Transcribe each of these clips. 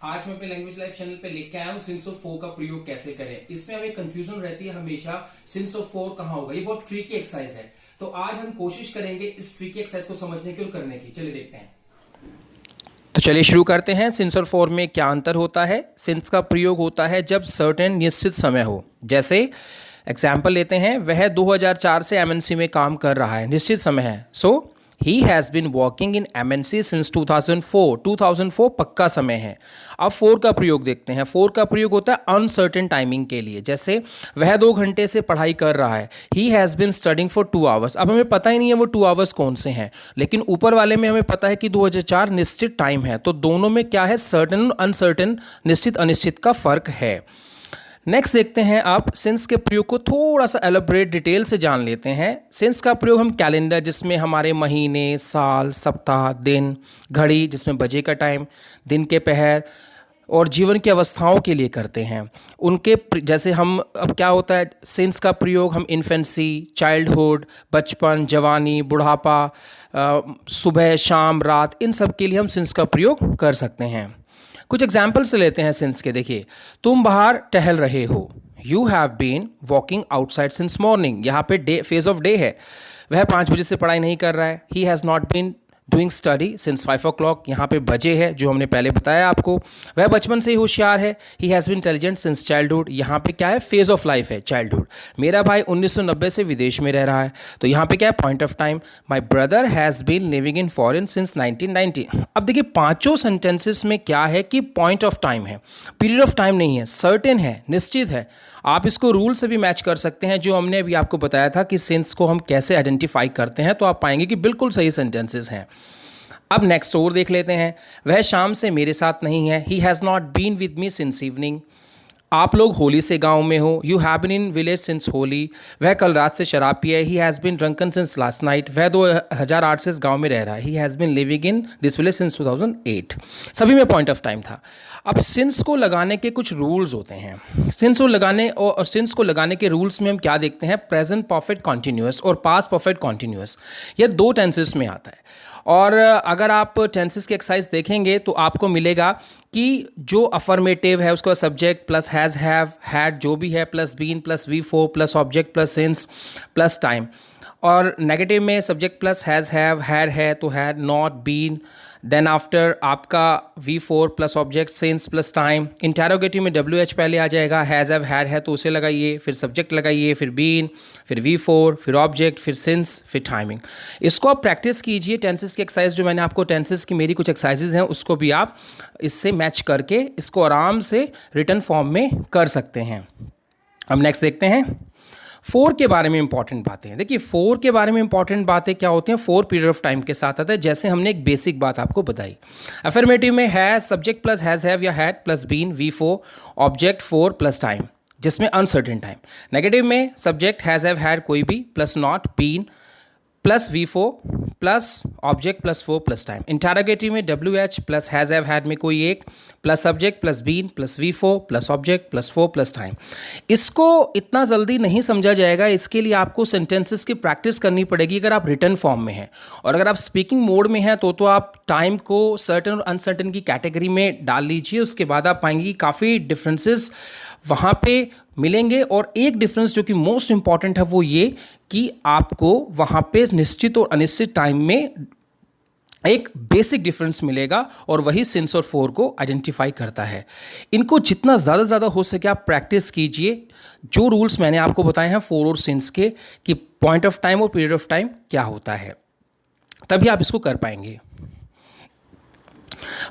आज मैं अपने लैंग्वेज लाइफ चैनल पे लेके आया हूँ सिंस ऑफ फोर का प्रयोग कैसे करें। इसमें हमें कंफ्यूजन रहती है हमेशा, सिंस ऑफ फोर कहाँ होगा। ये बहुत ट्रिकी एक्सरसाइज है, तो आज हम कोशिश करेंगे इस ट्रिकी एक्सरसाइज को समझने की और करने की। चलिए देखते हैं। तो चलिए शुरू करते हैं। सिंस और फॉर में क्या अंतर होता है। सिंस का प्रयोग होता है जब सर्टेन निश्चित समय हो। जैसे एग्जाम्पल लेते हैं, वह 2004 से एमएनसी में काम कर रहा है, निश्चित समय है। So he has been working in MNC since 2004। 2004 पक्का समय है। अब फोर का प्रयोग देखते हैं। फोर का प्रयोग होता है अनसर्टेन टाइमिंग के लिए। जैसे वह 2 घंटे से पढ़ाई कर रहा है, he has bin studying for 2 hours. अब हमें पता ही नहीं है वो 2 आवर्स कौन से हैं, लेकिन ऊपर वाले में हमें पता है कि 2004 निश्चित टाइम है। तो दोनों में क्या है, सर्टेन अनसर्टेन, निश्चित अनिश्चित का फर्क है। नेक्स्ट देखते हैं आप सिंस के प्रयोग को थोड़ा सा एलोबरेट डिटेल से जान लेते हैं। सिंस का प्रयोग हम कैलेंडर, जिसमें हमारे महीने, साल, सप्ताह, दिन, घड़ी जिसमें बजे का टाइम, दिन के पहर और जीवन की अवस्थाओं के लिए करते हैं। उनके जैसे हम, अब क्या होता है, सिंस का प्रयोग हम इन्फेंसी, चाइल्डहुड, बचपन, जवानी, बुढ़ापा, सुबह, शाम, रात, इन सब के लिए हम सिंस का प्रयोग कर सकते हैं। कुछ एग्जाम्पल्स लेते हैं सिंस के। देखिए, तुम बाहर टहल रहे हो, you have been walking outside since morning. यहाँ पे डे, फेज ऑफ डे है। वह 5 बजे से पढ़ाई नहीं कर रहा है। He has not been doing study since 5 o'clock। यहाँ पे बजे है जो हमने पहले बताया आपको। वह बचपन से ही होशियार है। He has been intelligent since childhood. यहाँ पे क्या है, फेज ऑफ लाइफ है, चाइल्डहुड। मेरा भाई 1990 से विदेश में रह रहा है, तो यहाँ पे क्या है, point of time. My brother has been living in foreign since 1990। अब देखिए, पांचों सेंटेंसेस में क्या है कि पॉइंट ऑफ टाइम है, पीरियड ऑफ टाइम नहीं है, सर्टेन है, निश्चित है। आप इसको रूल से भी मैच कर सकते हैं, जो हमने अभी आपको बताया था कि सिंस को हम कैसे आइडेंटिफाई करते हैं, तो आप पाएंगे कि बिल्कुल सही सेंटेंसेस हैं। अब नेक्स्ट और देख लेते हैं। वह शाम से मेरे साथ नहीं है, he has not been with me since evening. आप लोग होली से गांव में हो, you have been in village since Holi. वह कल रात से शराब पिया है, he has been drunken since last night. वह 2008 से इस गांव में रह रहा है, he has been living in this village since 2008। सभी में पॉइंट ऑफ टाइम था। अब सिंस को लगाने के कुछ रूल्स होते हैं। सिंस को लगाने के रूल्स में हम क्या देखते हैं, प्रेजेंट परफेक्ट कॉन्टिन्यूअस और पास्ट परफेक्ट कॉन्टिन्यूअस। यह 2 टेंसेस में आता है। और अगर आप टेंसेस की एक्सरसाइज देखेंगे तो आपको मिलेगा कि जो अफर्मेटिव है उसका subject plus has, have, had जो भी है, plus been plus V4 plus object plus since plus time. और नेगेटिव में subject plus has, have, had है तो had, not, been, then after आपका V4 plus object since plus time. Interrogative में WH पहले आ जाएगा, हैज़, हैव, हैड है तो उसे लगाइए, फिर सब्जेक्ट लगाइए, फिर बीन, फिर V4, फिर ऑब्जेक्ट, फिर सिंस, फिर टाइमिंग। इसको आप प्रैक्टिस कीजिए। टेंसेस की एक्सरसाइज जो मैंने आपको, टेंसेस की मेरी कुछ एक्सरसाइजेज हैं, उसको भी आप इससे मैच करके इसको आराम से रिटन फॉर्म में कर सकते हैं। अब नेक्स्ट देखते हैं फोर के बारे में इंपॉर्टेंट बातें। देखिए, फोर के बारे में इंपॉर्टेंट बातें क्या होती हैं, फोर पीरियड ऑफ टाइम के साथ आता है। जैसे हमने एक बेसिक बात आपको बताई, अफर्मेटिव में है सब्जेक्ट प्लस हैज़, हैव या had plus been, V4 object 4 plus time जिसमें अनसर्टेन टाइम। नेगेटिव में सब्जेक्ट हैज़, हैव, हैड कोई भी plus not, been plus V4 plus object plus 4 plus time. Interrogative में WH plus has, have, had में कोई एक plus subject plus been plus V4 plus object plus 4 plus time. इसको इतना जल्दी नहीं समझा जाएगा, इसके लिए आपको सेंटेंसेस की प्रैक्टिस करनी पड़ेगी अगर आप रिटन फॉर्म में हैं। और अगर आप स्पीकिंग मोड में हैं तो आप टाइम को सर्टेन और अनसर्टेन की कैटेगरी में डाल लीजिए। उसके बाद आप पाएंगे कि काफ़ी डिफरेंसेस वहाँ पे मिलेंगे। और एक डिफरेंस जो कि मोस्ट इंपॉर्टेंट है वो ये कि आपको वहाँ पे निश्चित और अनिश्चित टाइम में एक बेसिक डिफरेंस मिलेगा, और वही सिंस और फोर को आइडेंटिफाई करता है। इनको जितना ज़्यादा हो सके आप प्रैक्टिस कीजिए। जो रूल्स मैंने आपको बताए हैं फोर और सिंस के, कि पॉइंट ऑफ टाइम और पीरियड ऑफ टाइम क्या होता है, तभी आप इसको कर पाएंगे।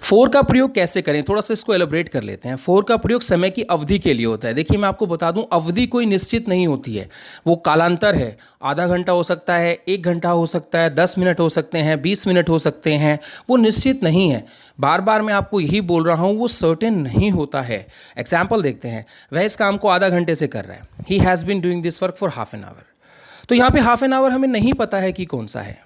फोर का प्रयोग कैसे करें, थोड़ा सा इसको एलोबरेट कर लेते हैं। फोर का प्रयोग समय की अवधि के लिए होता है। देखिए, मैं आपको बता दूं, अवधि कोई निश्चित नहीं होती है, वो कालांतर है। आधा घंटा हो सकता है, 1 घंटा हो सकता है, 10 मिनट हो सकते हैं, 20 मिनट हो सकते हैं, वो निश्चित नहीं है। बार बार मैं आपको यही बोल रहा हूँ, वो सर्टेन नहीं होता है। एग्जाम्पल देखते हैं, वह इस काम को आधा घंटे से कर रहा है, he has been doing this work for half an hour. तो यहाँ पे हाफ एन आवर हमें नहीं पता है कि कौन सा है।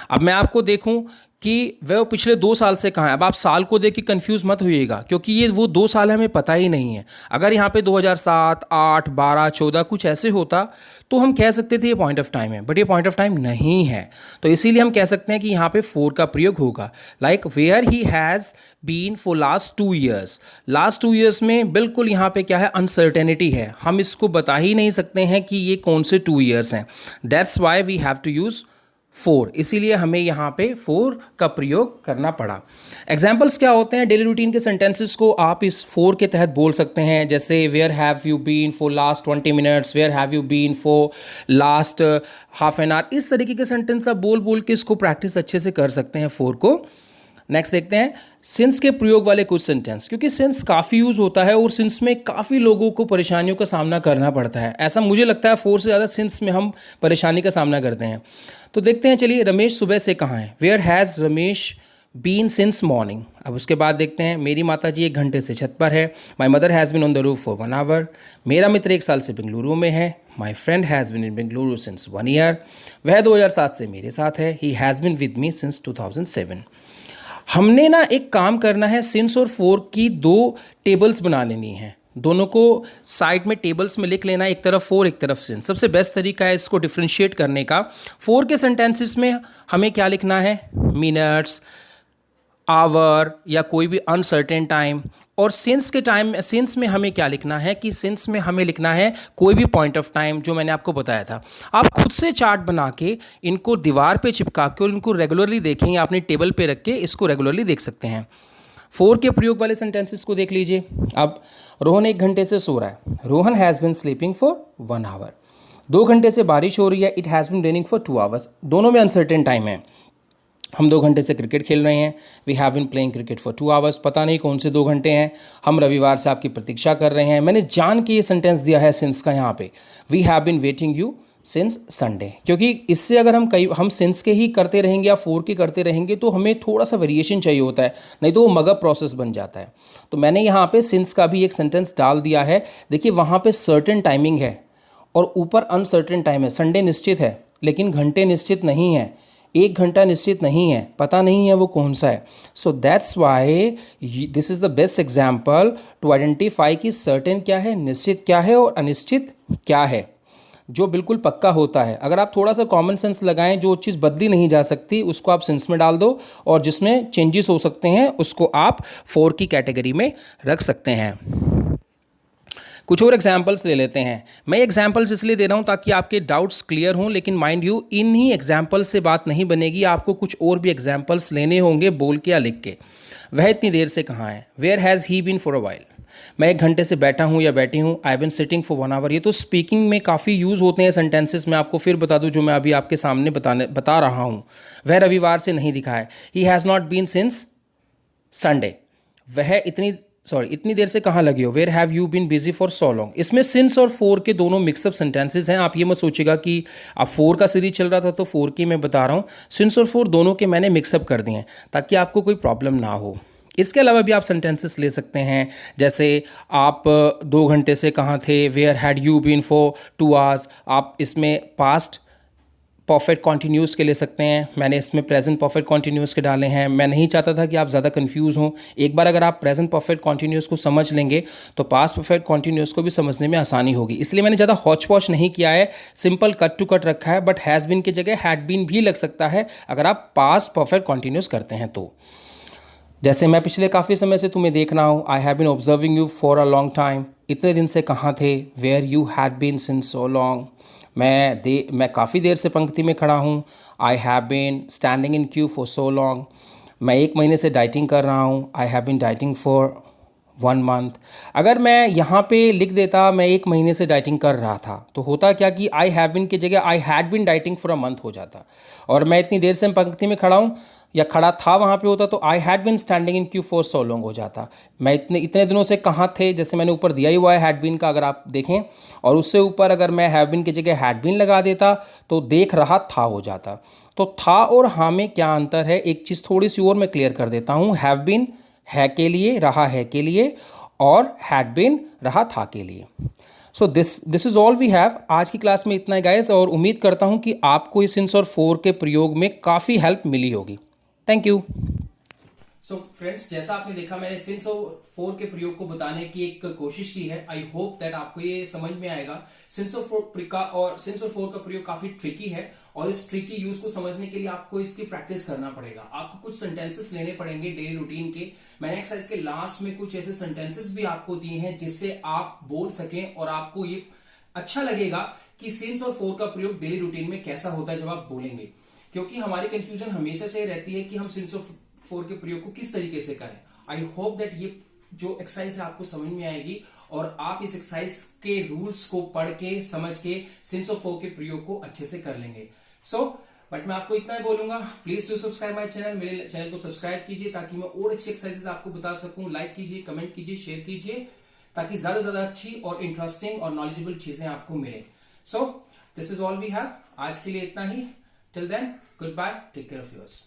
अब मैं आपको देखूं कि वह पिछले 2 साल से कहाँ है। अब आप साल को देख के कंफ्यूज मत होइएगा, क्योंकि ये वो 2 साल हमें पता ही नहीं है। अगर यहाँ पे 2007, 8, 12, 14 कुछ ऐसे होता तो हम कह सकते थे ये पॉइंट ऑफ टाइम है, बट ये पॉइंट ऑफ टाइम नहीं है। तो इसीलिए हम कह सकते हैं कि यहाँ पे फोर का प्रयोग होगा। Like where he has been for last 2 years. Last 2 years में बिल्कुल यहाँ पे क्या है, अनसर्टेनिटी है। हम इसको बता ही नहीं सकते हैं कि ये कौन से 2 ईयर्स हैं। That's why we have to use 4, इसीलिए हमें यहाँ पे 4 का प्रयोग करना पड़ा। एग्जाम्पल्स क्या होते हैं, डेली रूटीन के सेंटेंसेस को आप इस 4 के तहत बोल सकते हैं। जैसे where have you been for last 20 minutes, where have you been for last half an hour. इस तरीके के सेंटेंस आप बोल बोल के इसको प्रैक्टिस अच्छे से कर सकते हैं 4 को। नेक्स्ट देखते हैं सिंस के प्रयोग वाले कुछ सेंटेंस, क्योंकि सिंस काफ़ी यूज़ होता है और सिंस में काफ़ी लोगों को परेशानियों का सामना करना पड़ता है। ऐसा मुझे लगता है 4 से ज़्यादा सिंस में हम परेशानी का सामना करते हैं। तो देखते हैं, चलिए, रमेश सुबह से कहाँ है। Where has Ramesh been since morning. अब उसके बाद देखते हैं, मेरी माता जी 1 घंटे से छत पर है। My mother has been on the roof for 1 hour. मेरा मित्र 1 साल से बेंगलुरु में है। My friend has been in Bengaluru since 1 year. वह 2007 से मेरे साथ है। He has been with me since 2007। हमने ना एक काम करना है, सिंस और 4 की 2 टेबल्स बना लेनी है। दोनों को साइड में टेबल्स में लिख लेना, एक तरफ 4 एक तरफ सिंस। सबसे बेस्ट तरीका है इसको डिफ्रेंशिएट करने का। 4 के सेंटेंसेस में हमें क्या लिखना है, मिनट्स, आवर या कोई भी अनसर्टेन टाइम। और सिंस के टाइम, सिंस में हमें क्या लिखना है कि सिंस में हमें लिखना है कोई भी पॉइंट ऑफ टाइम, जो मैंने आपको बताया था। आप खुद से चार्ट बना के इनको दीवार पे चिपका के और इनको रेगुलरली देखें, या अपने टेबल पे रख के इसको रेगुलरली देख सकते हैं। 4 के प्रयोग वाले सेंटेंसेस को देख लीजिए। अब रोहन 1 घंटे से सो रहा है। Rohan has been sleeping for 1 hour. 2 घंटे से बारिश हो रही है। It has been raining for 2 hours. दोनों में अनसर्टेन टाइम है। हम 2 घंटे से क्रिकेट खेल रहे हैं। We have been playing cricket for 2 hours. पता नहीं कौन से 2 घंटे हैं। हम रविवार से आपकी प्रतीक्षा कर रहे हैं। मैंने जान के ये सेंटेंस दिया है सिंस का यहाँ पे। We have been waiting you since Sunday, क्योंकि इससे अगर हम सिंस के ही करते रहेंगे या 4 के करते रहेंगे तो हमें थोड़ा सा वेरिएशन चाहिए होता है, नहीं तो वो मगअप प्रोसेस बन जाता है। तो मैंने यहाँ पे सिंस का भी एक सेंटेंस डाल दिया है। देखिए, वहाँ पे सर्टेन टाइमिंग है और ऊपर अनसर्टेन टाइम है। संडे निश्चित है लेकिन घंटे निश्चित नहीं है। 1 घंटा निश्चित नहीं है, पता नहीं है वो कौन सा है। So that's why this is the best example to identify कि सर्टेन क्या है, निश्चित क्या है और अनिश्चित क्या है, जो बिल्कुल पक्का होता है। अगर आप थोड़ा सा कॉमन सेंस लगाएं, जो चीज़ बदली नहीं जा सकती उसको आप सेंस में डाल दो, और जिसमें चेंजेस हो सकते हैं उसको आप 4 की कैटेगरी में रख सकते हैं। कुछ और एग्जाम्पल्स ले लेते हैं। मैं एग्जाम्पल्स इसलिए दे रहा हूँ ताकि आपके डाउट्स क्लियर हों, लेकिन माइंड यू, इन्हीं एग्जाम्पल्स से बात नहीं बनेगी। आपको कुछ और भी एग्जाम्पल्स लेने होंगे बोल के या लिख के। वह इतनी देर से कहाँ है। Where has he been for a while. मैं 1 घंटे से बैठा हूँ या बैठी हूँ। I been sitting for 1 hour. ये तो स्पीकिंग में काफ़ी यूज़ होते हैं सेंटेंसेस। मैं आपको फिर बता दूँ जो मैं अभी आपके सामने बता रहा हूँ। वह रविवार से नहीं दिखा है। He has not been since Sunday. वह इतनी देर से कहाँ लगे हो। Where have you been busy for so long. इसमें सिंस और 4 के दोनों मिक्सअप सेंटेंसेस हैं। आप ये मत सोचिएगा कि अब 4 का सीरीज चल रहा था तो 4 की मैं बता रहा हूँ। सिंस और 4 दोनों के मैंने मिक्सअप कर दिए हैं ताकि आपको कोई प्रॉब्लम ना हो। इसके अलावा भी आप सेंटेंसेस ले सकते हैं, जैसे आप 2 घंटे से कहाँ थे। Where had you been for 2 hours. आप इसमें पास्ट परफेक्ट कॉन्टीन्यूस के ले सकते हैं। मैंने इसमें प्रेजेंट परफेक्ट कॉन्टीन्यूस के डाले हैं। मैं नहीं चाहता था कि आप ज़्यादा कंफ्यूज हों। एक बार अगर आप प्रेजेंट परफेक्ट कॉन्टीन्यूस को समझ लेंगे तो पास्ट परफेक्ट कॉन्टीन्यूस को भी समझने में आसानी होगी। इसलिए मैंने ज़्यादा हॉच पॉच नहीं किया है, सिंपल कट टू कट रखा है। बट हैज़ बीन की जगह हैड बीन भी लग सकता है अगर आप पास्ट परफेक्ट कॉन्टीन्यूस करते हैं तो। जैसे मैं पिछले काफ़ी समय से तुम्हें देख रहा हूँ। I have been observing you for a long time. इतने दिन से कहाँ थे। Where you had been since so long. मैं काफ़ी देर से पंक्ति में खड़ा हूँ। I have been standing in queue for so long. मैं 1 महीने से डाइटिंग कर रहा हूँ। I have been dieting for 1 month. अगर मैं यहाँ पे लिख देता मैं 1 महीने से डाइटिंग कर रहा था तो होता क्या कि आई हैव बीन की जगह I had been dieting for a month हो जाता, और मैं इतनी देर से पंक्ति में खड़ा हूँ या खड़ा था वहाँ पे होता तो I had been standing in queue for so long हो जाता। मैं इतने दिनों से कहाँ थे, जैसे मैंने ऊपर दिया ही हुआ है हैड बीन का, अगर आप देखें, और उससे ऊपर अगर मैं हैव बीन की जगह हैड बीन लगा देता तो देख रहा था हो जाता। तो था और हाँ में क्या अंतर है, एक चीज़ थोड़ी सी और मैं क्लियर कर देता हूँ। हैव बीन है के लिए, रहा है के लिए, और हैड बीन रहा था के लिए। So this is all we have. आज की क्लास में इतना ही गाइस, और उम्मीद करता हूँ कि आपको इस सिंस और 4 के प्रयोग में काफ़ी हेल्प मिली होगी। Thank you. सो फ्रेंड्स, जैसा आपने देखा, मैंने सिंस ऑफ 4 के प्रयोग को बताने की एक कोशिश की है। आई होप दैट आपको ये समझ में आएगा। सिंस ऑफ 4 का प्रयोग काफी ट्रिकी है और इस ट्रिकी यूज को समझने के लिए आपको इसकी प्रैक्टिस करना पड़ेगा। आपको कुछ सेंटेंसेस लेने पड़ेंगे डेली रूटीन के। मैंने एक्सरसाइज के लास्ट में कुछ ऐसे सेंटेंसेस भी आपको दिए हैं जिससे आप बोल सकें और आपको ये अच्छा लगेगा कि सिंस और 4 का प्रयोग डेली रूटीन में कैसा होता है जब आप बोलेंगे। क्योंकि हमारी कंफ्यूजन हमेशा से रहती है कि हम सिंस ऑफ 4 के प्रयोग को किस तरीके से करें। आई होप दैट ये जो एक्सरसाइज है आपको समझ में आएगी और आप इस एक्सरसाइज के रूल्स को पढ़ के समझ के सिंस ऑफ 4 के प्रयोग को अच्छे से कर लेंगे। बट मैं आपको इतना ही बोलूंगा, please to subscribe my channel. मेरे चैनल को सब्सक्राइब कीजिए ताकि मैं और अच्छी एक्सरसाइजेस आपको बता सकूं। लाइक कीजिए, कमेंट कीजिए, शेयर कीजिए ताकि ज्यादा से ज्यादा अच्छी और इंटरेस्टिंग और नॉलेजेबल चीजें आपको मिले। This is all we have. आज के लिए इतना ही। Till then, goodbye, take care of yours.